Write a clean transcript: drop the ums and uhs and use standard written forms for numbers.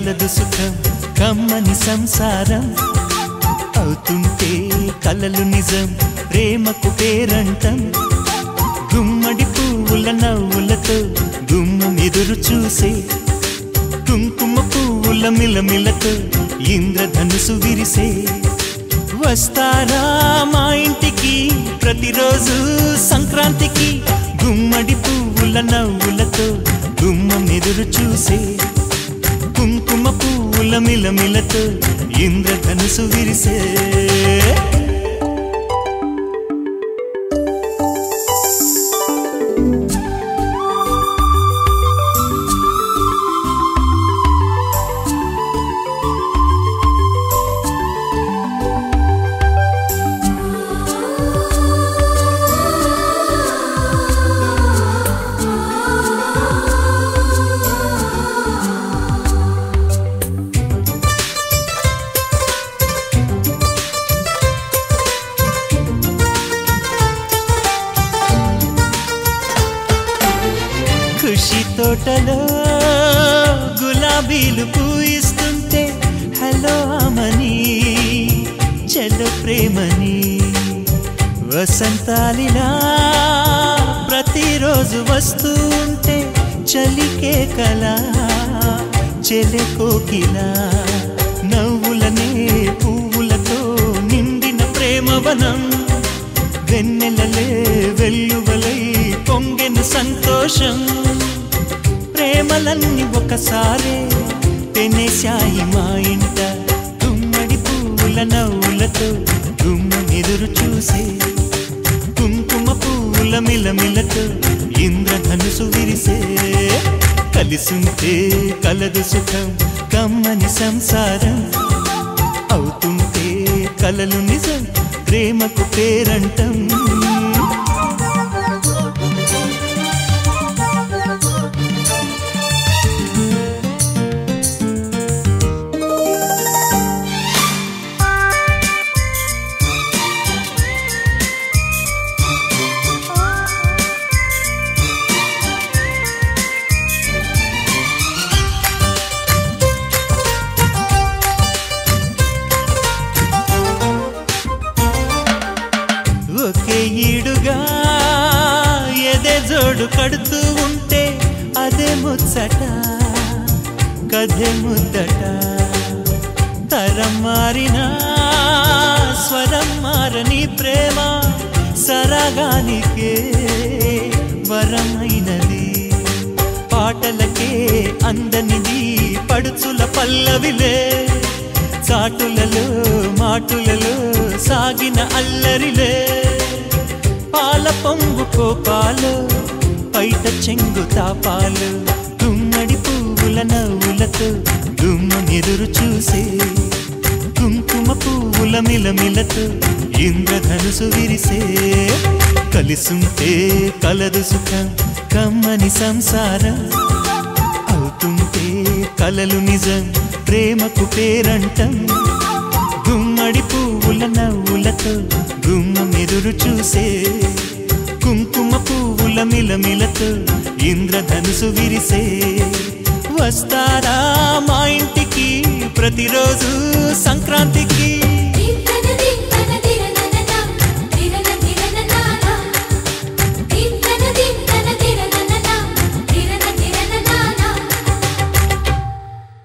కలదు సుఖం కమ్మని సంసారం అవుతుంటే కలలు నిజం ప్రేమకు పేరంటం గుమ్మడి పువ్వుల నవ్వులతో గుమ్మం ఎదురు చూసే కుంకుమ పువ్వుల మిలమిలతో ఇంద్రధనుసు విరిసే వస్తారా మా ఇంటికి ప్రతిరోజు సంక్రాంతికి గుమ్మడి పువ్వుల నవ్వులతో గుమ్మం ఎదురు చూసే కుంకుమ పువ్వుల మిలమిలతో ఇంద్రధనుసు విరిసే ఖుషి తోటలో గులాబీలు పూయిస్తుంటే హలో అమని చెల్లు ప్రేమని వసంతాలిలా ప్రతిరోజు వస్తూ ఉంటే చలికే కలా చెలె కోకిలా నవ్వులనే పువ్వులతో నిండిన ప్రేమవనం వెన్నెలలే వెల్లువలై పొంగెను సంతోషం ప్రేమలన్నీ ఒకసారే పెనేశాయి మా ఇంట గుమ్మడి పువ్వుల నవ్వులతో గుమ్మం ఎదురు చూసే కుంకుమ పువ్వుల మిలమిలతో ఇంద్రధనుసు విరిసే కలిసుంటే కలదు సుఖం కమ్మని సంసారం అవుతుంటే కలలు నిజం ప్రేమకు పేరంటం ఒకే ఈడుగా ఎదే జోడు కడుతూ ఉంటే అదే ముచ్చట కథే ముద్దట తరం మారినా స్వరం మారని ప్రేమ సరగానికే వరమైనది పాటలకే అందనిది పడుచుల పల్లవిలే చాటులలో మాటులలో సాగిన అల్లరిలే పాల పొంగు కోపాలు పైట చెంగు తాపాలు గుమ్మడి పువ్వుల నవ్వులతో గుమ్మం ఎదురు చూసే కుంకుమ పువ్వుల మిలమిలతో ఇంద్రధనుసు విరిసే కలిసుంటే కలదు సుఖం కమ్మని సంసారం అవుతుంటే కలలు నిజం ప్రేమకు పేరంటం గుమ్మడి పువ్వుల నవ్వులతో గుమ్మం ఎదురు చూసే కుంకుమ పువ్వుల మిలమిలతో ఇంద్రధనుసు విరిసే వస్తారా మా ఇంటికి ప్రతిరోజు సంక్రాంతికి